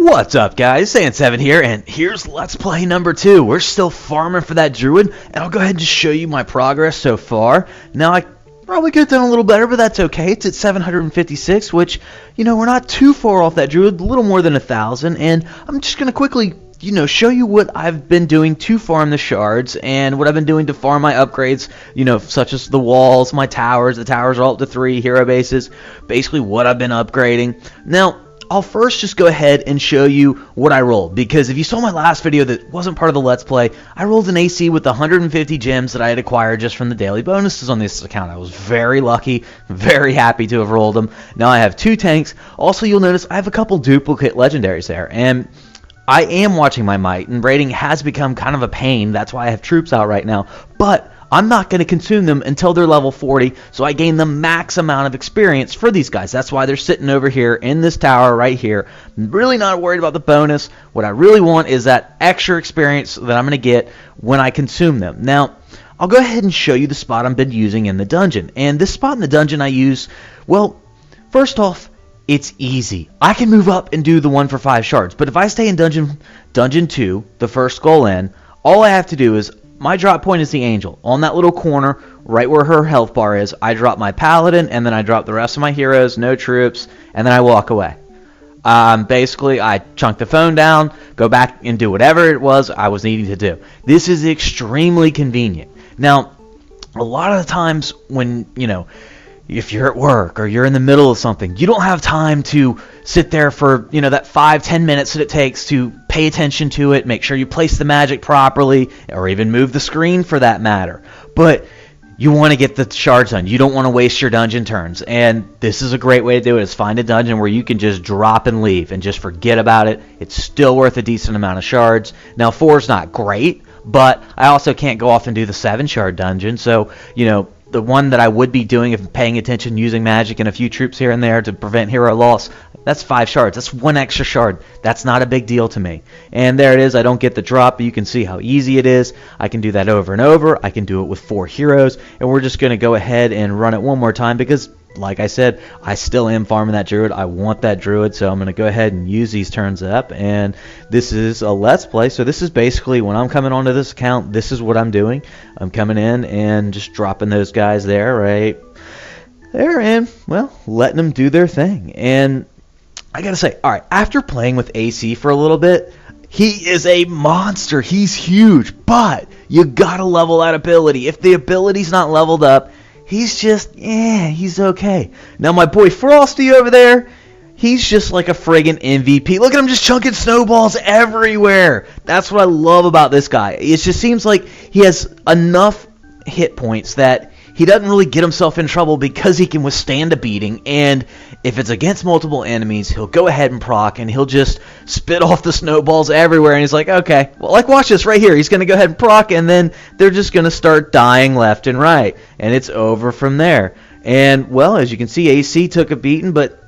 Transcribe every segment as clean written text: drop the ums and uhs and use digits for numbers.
What's up, guys? Sand7 here, and here's Let's Play number 2. We're still farming for that Druid, and I'll go ahead and just show you my progress so far. Now, I probably could have done a little better, but that's okay. It's at 756, which, you know, we're not too far off that Druid, a little more than 1,000, and I'm just going to quickly, show you what I've been doing to farm the shards, and what I've been doing to farm my upgrades, such as the walls, my towers. The towers are all up to 3 hero bases, basically what I've been upgrading. Now, I'll first just go ahead and show you what I rolled, because if you saw my last video that wasn't part of the Let's Play, I rolled an AC with 150 gems that I had acquired just from the daily bonuses on this account. I was very lucky, very happy to have rolled them. Now I have 2 tanks. Also, you'll notice I have a couple duplicate legendaries there, and I am watching my might, and raiding has become kind of a pain. That's why I have troops out right now, but I'm not going to consume them until they're level 40, so I gain the max amount of experience for these guys. That's why they're sitting over here in this tower right here. I'm really not worried about the bonus. What I really want is that extra experience that I'm going to get when I consume them. Now, I'll go ahead and show you the spot I've been using in the dungeon. And this spot in the dungeon I use, well, first off, it's easy. I can move up and do the 1 for 5 shards, but if I stay in dungeon 2, the first goal in, all I have to do is, my drop point is the angel. On that little corner, right where her health bar is, I drop my paladin, and then I drop the rest of my heroes, no troops, and then I walk away. Basically, I chunk the phone down, go back and do whatever it was I was needing to do. This is extremely convenient. Now, a lot of the times when, if you're at work or you're in the middle of something, you don't have time to sit there for, that 5-10 minutes that it takes to pay attention to it, make sure you place the magic properly, or even move the screen for that matter. But you want to get the shards done. You don't want to waste your dungeon turns. And this is a great way to do it, is find a dungeon where you can just drop and leave and just forget about it. It's still worth a decent amount of shards. Now, 4 is not great, but I also can't go off and do the 7 shard dungeon. So, the one that I would be doing if paying attention, using magic and a few troops here and there to prevent hero loss, that's 5 shards. That's 1 extra shard. That's not a big deal to me. And there it is. I don't get the drop, but you can see how easy it is. I can do that over and over. I can do it with 4 heroes. And we're just going to go ahead and run it one more time because, like I said, I still am farming that Druid. I want that Druid, so I'm going to go ahead and use these turns up. And this is a Let's Play, so this is basically when I'm coming onto this account, this is what I'm doing. I'm coming in and just dropping those guys there, right there, and, well, letting them do their thing. And I got to say, all right, after playing with AC for a little bit, he is a monster. He's huge, but you got to level that ability. If the ability's not leveled up, he's just, he's okay. Now, my boy Frosty over there, he's just like a friggin' MVP. Look at him just chunking snowballs everywhere. That's what I love about this guy. It just seems like he has enough hit points that he doesn't really get himself in trouble because he can withstand a beating. And if it's against multiple enemies, he'll go ahead and proc, and he'll just spit off the snowballs everywhere. And he's like, okay, well, like, watch this right here. He's going to go ahead and proc, and then they're just going to start dying left and right. And it's over from there. And, well, as you can see, AC took a beating, but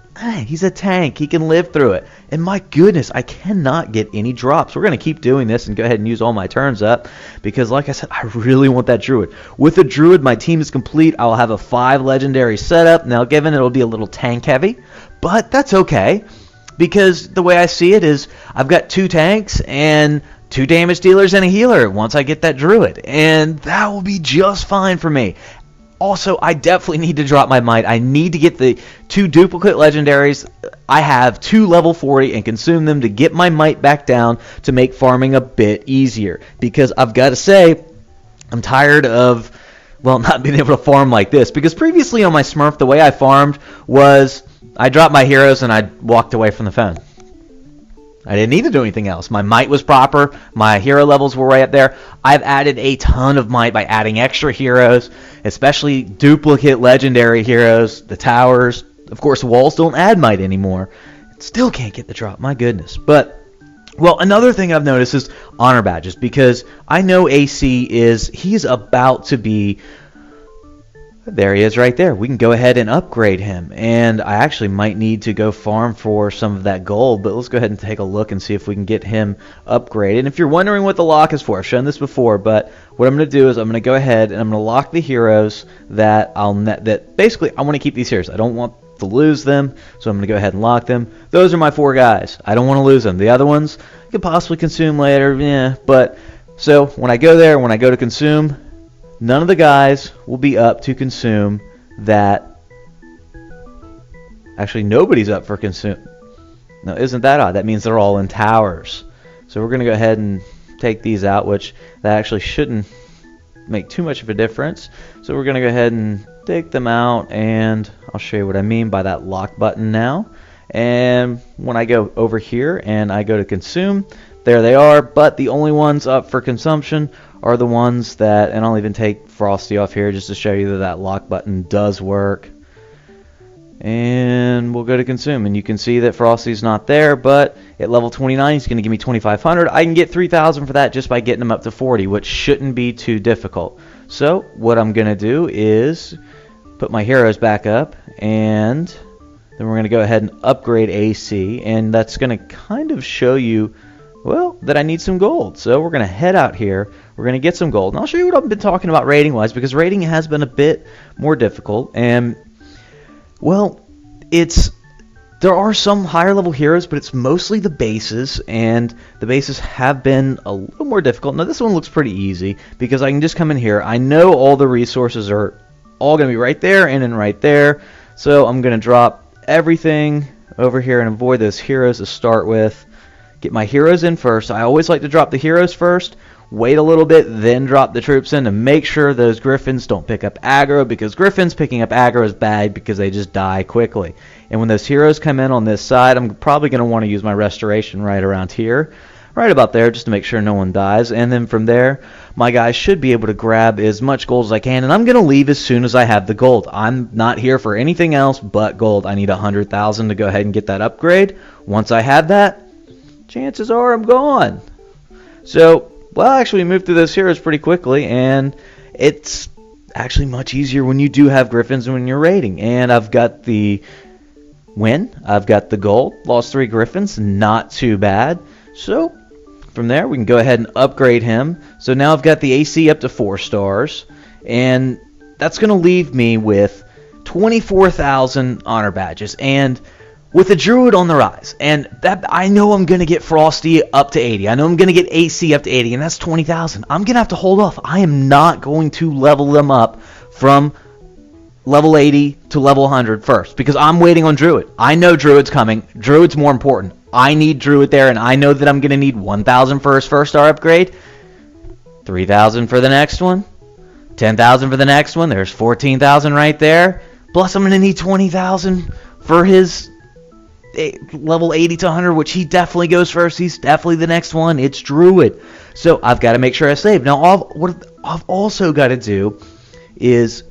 he's a tank. He can live through it. And my goodness, I cannot get any drops. We're going to keep doing this and go ahead and use all my turns up because, like I said, I really want that Druid. With the Druid, my team is complete. I'll have a 5 legendary setup. Now, given it'll be a little tank heavy, but that's okay because the way I see it is I've got 2 tanks and 2 damage dealers and a healer once I get that Druid, and that will be just fine for me. Also, I definitely need to drop my might. I need to get the 2 duplicate legendaries. I have 2 level 40 and consume them to get my might back down to make farming a bit easier. Because I've got to say, I'm tired of, well, not being able to farm like this. Because previously on my Smurf, the way I farmed was I dropped my heroes and I walked away from the phone. I didn't need to do anything else. My might was proper. My hero levels were right up there. I've added a ton of might by adding extra heroes, especially duplicate legendary heroes, the towers. Of course, walls don't add might anymore. Still can't get the drop. My goodness. But, well, another thing I've noticed is honor badges, because I know AC he's about to be... There he is right there. We can go ahead and upgrade him. And I actually might need to go farm for some of that gold. But let's go ahead and take a look and see if we can get him upgraded. And if you're wondering what the lock is for, I've shown this before. But what I'm going to do is I'm going to go ahead and I'm going to lock the heroes that basically I want to keep these heroes. I don't want to lose them, so I'm going to go ahead and lock them. Those are my 4 guys. I don't want to lose them. The other ones I could possibly consume later, but so when I go there, when I go to consume, none of the guys will be up to consume that. Actually, nobody's up for consume. Now, isn't that odd? That means they're all in towers. So we're going to go ahead and take these out, which that actually shouldn't make too much of a difference. So we're going to go ahead and take them out, and I'll show you what I mean by that lock button now. And when I go over here and I go to consume, there they are, but the only ones up for consumption are the ones that, and I'll even take Frosty off here just to show you that that lock button does work. And we'll go to consume, and you can see that Frosty's not there, but at level 29 he's going to give me 2,500. I can get 3,000 for that just by getting him up to 40, which shouldn't be too difficult. So what I'm going to do is put my heroes back up, and then we're going to go ahead and upgrade AC, and that's going to kind of show you, well, that I need some gold. So we're going to head out here, we're going to get some gold, and I'll show you what I've been talking about rating-wise, because rating has been a bit more difficult, and well, there are some higher level heroes, but it's mostly the bases, and the bases have been a little more difficult. Now this one looks pretty easy because I can just come in here. I know all the resources are all going to be right there and right there, so I'm going to drop everything over here and avoid those heroes to start with. Get my heroes in first. I always like to drop the heroes first, wait a little bit, then drop the troops in to make sure those griffins don't pick up aggro, because griffins picking up aggro is bad because they just die quickly. And when those heroes come in on this side, I'm probably going to want to use my restoration right around here, right about there, just to make sure no one dies. And then from there, my guys should be able to grab as much gold as I can, and I'm going to leave as soon as I have the gold. I'm not here for anything else but gold. I need 100,000 to go ahead and get that upgrade. Once I have that, chances are I'm gone. So, well, actually, we moved through those heroes pretty quickly, and it's actually much easier when you do have griffins and when you're raiding. And I've got the win, I've got the gold, lost 3 griffins, not too bad. So from there, we can go ahead and upgrade him. So now I've got the AC up to 4 stars, and that's going to leave me with 24,000 honor badges. And with a Druid on the rise, and that I know I'm going to get Frosty up to 80. I know I'm going to get AC up to 80, and that's 20,000. I'm going to have to hold off. I am not going to level them up from level 80 to level 100 first, because I'm waiting on Druid. I know Druid's coming. Druid's more important. I need Druid there, and I know that I'm going to need 1,000 for his first star upgrade, 3,000 for the next one, 10,000 for the next one. There's 14,000 right there. Plus, I'm going to need 20,000 for his level 80 to 100, which he definitely goes first. He's definitely the next one. It's Druid. So I've got to make sure I save. Now, what I've also got to do is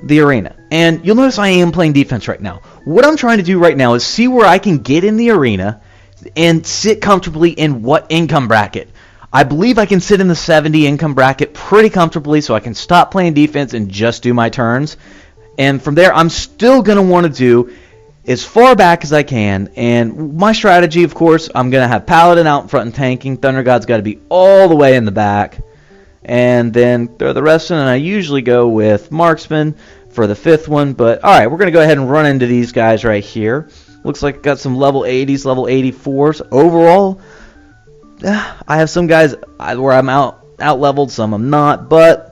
the arena. And you'll notice I am playing defense right now. What I'm trying to do right now is see where I can get in the arena and sit comfortably in what income bracket. I believe I can sit in the 70 income bracket pretty comfortably, so I can stop playing defense and just do my turns. And from there, I'm still going to want to do as far back as I can, and my strategy, of course, I'm going to have Paladin out in front and tanking. Thunder God's got to be all the way in the back, and then throw the rest in, and I usually go with Marksman for the 5th one, but alright, we're going to go ahead and run into these guys right here. Looks like I got some level 80s, level 84s. Overall, I have some guys where I'm out-leveled, some I'm not, but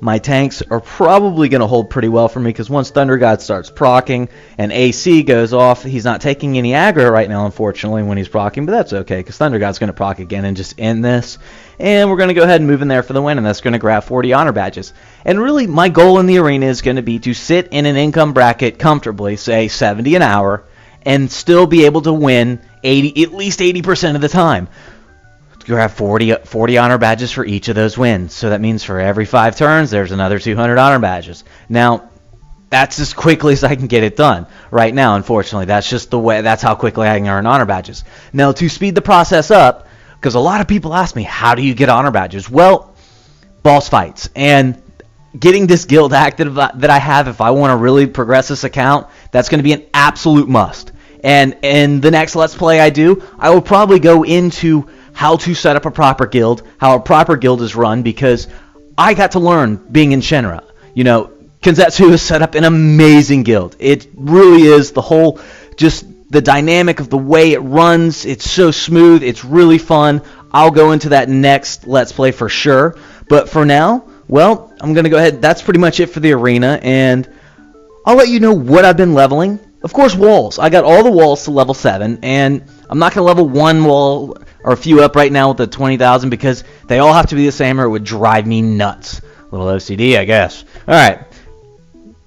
my tanks are probably going to hold pretty well for me, because once Thunder God starts proccing and AC goes off, he's not taking any aggro right now, unfortunately, when he's proccing, but that's okay, because Thunder God's going to proc again and just end this. And we're going to go ahead and move in there for the win, and that's going to grab 40 honor badges. And really, my goal in the arena is going to be to sit in an income bracket comfortably, say 70 an hour, and still be able to win at least 80% of the time. You have 40 honor badges for each of those wins. So that means for every 5 turns, there's another 200 honor badges. Now, that's as quickly as I can get it done. Right now, unfortunately, that's just the way. That's how quickly I can earn honor badges. Now, to speed the process up, because a lot of people ask me, how do you get honor badges? Well, boss fights. And getting this guild active that I have, if I want to really progress this account, that's going to be an absolute must. And in the next Let's Play I do, I will probably go into how to set up a proper guild, how a proper guild is run, because I got to learn being in Shinra. You know, Kenzetsu has set up an amazing guild. It really is. The whole, just the dynamic of the way it runs, it's so smooth, it's really fun. I'll go into that next Let's Play for sure. But for now, well, I'm going to go ahead. That's pretty much it for the arena, and I'll let you know what I've been leveling. Of course, walls. I got all the walls to level 7, and I'm not going to level one wall or a few up right now with the 20,000 because they all have to be the same or it would drive me nuts. A little OCD, I guess. All right.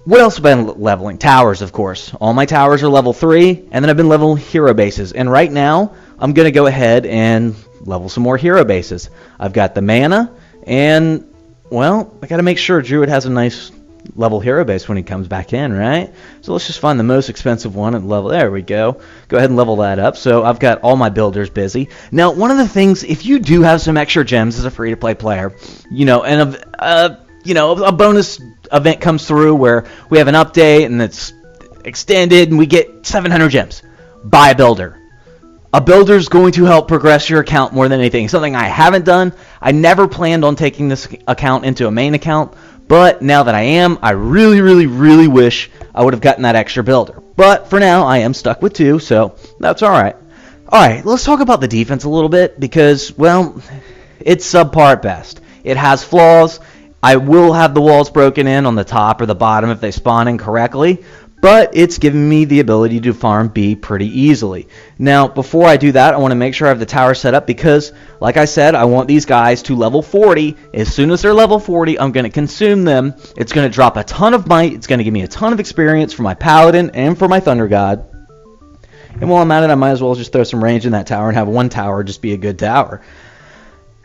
What else have I been leveling? Towers, of course. All my towers are level 3, and then I've been leveling hero bases. And right now, I'm going to go ahead and level some more hero bases. I've got the mana, and, well, I got to make sure Druid has a nice level hero base when he comes back in, right? So let's just find the most expensive one and level. There we go. Go ahead and level that up. So I've got all my builders busy. Now, one of the things, if you do have some extra gems as a free-to-play player, and a bonus event comes through where we have an update and it's extended and we get 700 gems, buy a builder. A builder is going to help progress your account more than anything. Something I haven't done. I never planned on taking this account into a main account. But now that I am, I really, really, really wish I would have gotten that extra builder. But for now, I am stuck with 2, so that's alright. Alright, let's talk about the defense a little bit because, well, it's subpar at best. It has flaws. I will have the walls broken in on the top or the bottom if they spawn incorrectly. But it's giving me the ability to farm B pretty easily. Now, before I do that, I want to make sure I have the tower set up because, like I said, I want these guys to level 40. As soon as they're level 40, I'm going to consume them. It's going to drop a ton of might. It's going to give me a ton of experience for my Paladin and for my Thunder God. And while I'm at it, I might as well just throw some range in that tower and have one tower just be a good tower.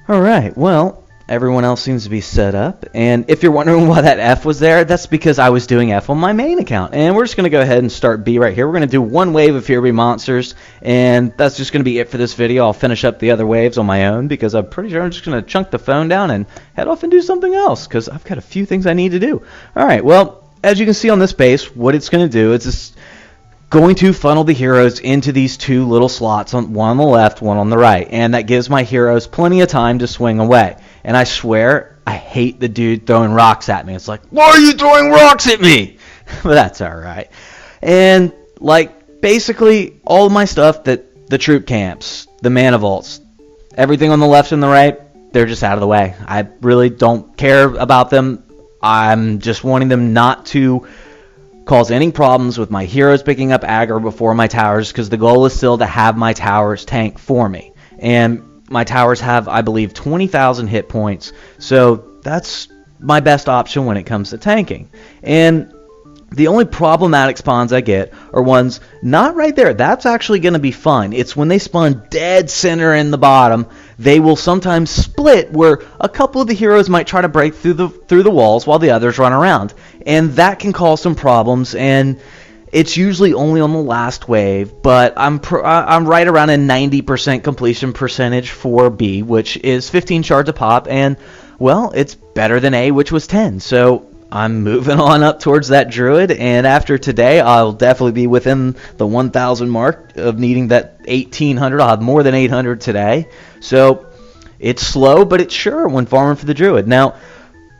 Alright, well, everyone else seems to be set up, and if you're wondering why that F was there, that's because I was doing F on my main account, and we're just going to go ahead and start B right here. We're going to do one wave of Here Be Monsters, and that's just going to be it for this video. I'll finish up the other waves on my own, because I'm pretty sure I'm just going to chunk the phone down and head off and do something else, because I've got a few things I need to do. Alright, well, as you can see on this base, what it's going to do is just going to funnel the heroes into these 2 little slots, one on the left, one on the right, and that gives my heroes plenty of time to swing away. And I swear, I hate the dude throwing rocks at me. It's like, why are you throwing rocks at me? But that's alright. And, like, basically, all of my stuff, that the troop camps, the mana vaults, everything on the left and the right, they're just out of the way. I really don't care about them. I'm just wanting them not to cause any problems with my heroes picking up aggro before my towers, because the goal is still to have my towers tank for me. And my towers have, I believe, 20,000 hit points, so that's my best option when it comes to tanking. And the only problematic spawns I get are ones not right there. That's actually going to be fun. It's when they spawn dead center in the bottom. They will sometimes split where a couple of the heroes might try to break through the walls while the others run around, and that can cause some problems. And it's usually only on the last wave, but I'm right around a 90% completion percentage for B, which is 15 shards a pop, and, well, it's better than A, which was 10. So I'm moving on up towards that Druid, and after today, I'll definitely be within the 1,000 mark of needing that 1,800. I'll have more than 800 today. So it's slow, but it's sure when farming for the Druid. Now,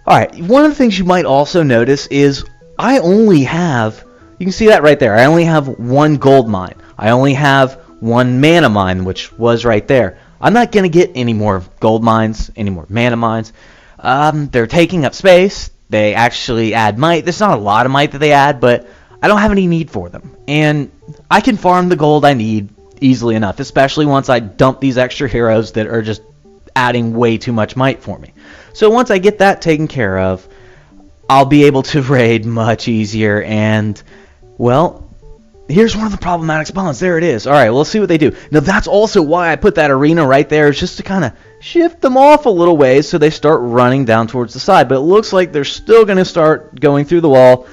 alright, one of the things you might also notice is I only have... You can see that right there. I only have 1 gold mine. I only have 1 mana mine, which was right there. I'm not going to get any more gold mines, any more mana mines. They're taking up space. They actually add might. There's not a lot of might that they add, but I don't have any need for them. And I can farm the gold I need easily enough, especially once I dump these extra heroes that are just adding way too much might for me. So once I get that taken care of, I'll be able to raid much easier. And, well, here's one of the problematic spawns. There it is. Alright, well, let's see what they do. Now, that's also why I put that arena right there, is just to kind of shift them off a little ways so they start running down towards the side. But it looks like they're still going to start going through the wall.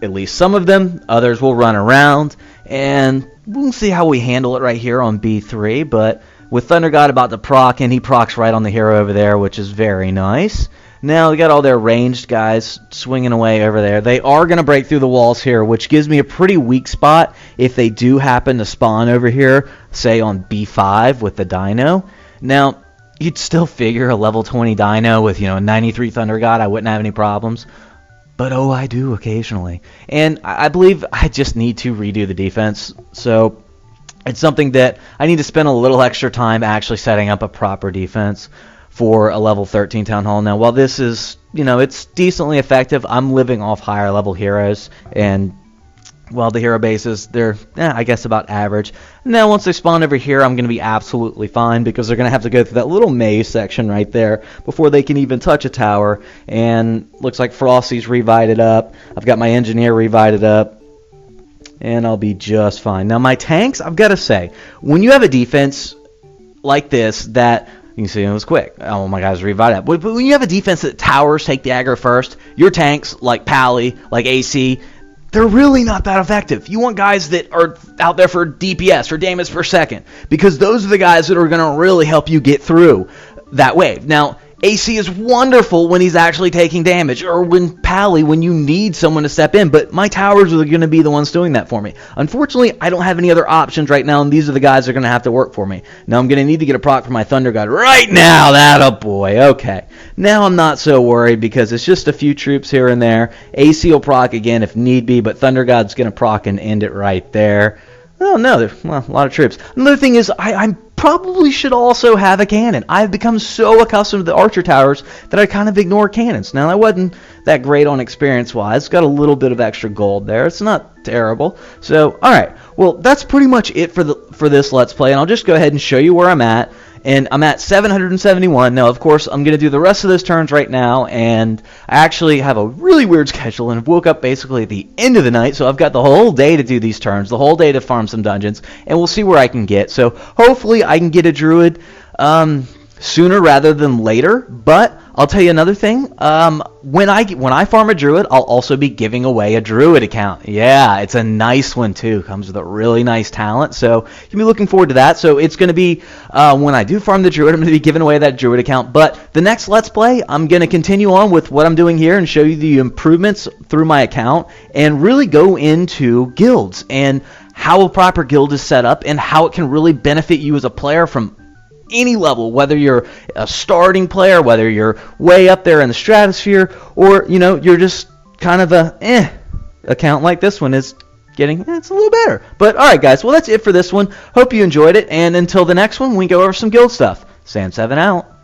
At least some of them. Others will run around. And we'll see how we handle it right here on B3. But with Thunder God about to proc, and he procs right on the hero over there, which is very nice. Now we got all their ranged guys swinging away over there. They are going to break through the walls here, which gives me a pretty weak spot if they do happen to spawn over here, say on B5 with the Dino. Now, you'd still figure a level 20 Dino with, a 93 Thunder God, I wouldn't have any problems. but oh, I do occasionally. And I believe I just need to redo the defense. So it's something that I need to spend a little extra time actually setting up a proper defense for a level 13 Town Hall. Now, while this is, it's decently effective, I'm living off higher level heroes, and well, the hero bases, they're, I guess, about average. Now, once they spawn over here, I'm going to be absolutely fine because they're going to have to go through that little maze section right there before they can even touch a tower. And looks like Frosty's revited up. I've got my engineer revited up, and I'll be just fine. Now, my tanks, I've got to say, when you have a defense like this that... You can see it was quick. Oh, my guy's revited up. But when you have a defense that towers take the aggro first, your tanks, like Pally, like AC... they're really not that effective. You want guys that are out there for DPS, or damage per second, because those are the guys that are going to really help you get through that wave. Now, AC is wonderful when he's actually taking damage, or when Pally, when you need someone to step in, but my towers are going to be the ones doing that for me. Unfortunately, I don't have any other options right now, and these are the guys that are going to have to work for me. Now, I'm going to need to get a proc for my Thunder God right now. That boy. Okay. Now I'm not so worried because it's just a few troops here and there. AC will proc again if need be, but Thunder God's going to proc and end it right there. Oh, no, there's a lot of troops. Another thing is I probably should also have a cannon. I've become so accustomed to the archer towers that I kind of ignore cannons. Now, that wasn't that great on experience-wise. It's got a little bit of extra gold there. It's not terrible. So, all right. Well, that's pretty much it for this Let's Play, and I'll just go ahead and show you where I'm at. And I'm at 771. Now, of course, I'm going to do the rest of those turns right now, and I actually have a really weird schedule, and woke up basically at the end of the night, so I've got the whole day to do these turns, the whole day to farm some dungeons, and we'll see where I can get. So hopefully I can get a Druid sooner rather than later, but I'll tell you another thing. When I farm a Druid, I'll also be giving away a Druid account. Yeah, it's a nice one too. Comes with a really nice talent, so you can be looking forward to that. So it's going to be, when I do farm the Druid, I'm going to be giving away that Druid account. But the next Let's Play, I'm going to continue on with what I'm doing here and show you the improvements through my account and really go into guilds and how a proper guild is set up and how it can really benefit you as a player from any level, whether you're a starting player, whether you're way up there in the stratosphere, or you're just kind of a account like this one is getting. It's a little better. But all right, guys, well, that's it for this one. Hope you enjoyed it, and until the next one, we go over some guild stuff. Sam7 out.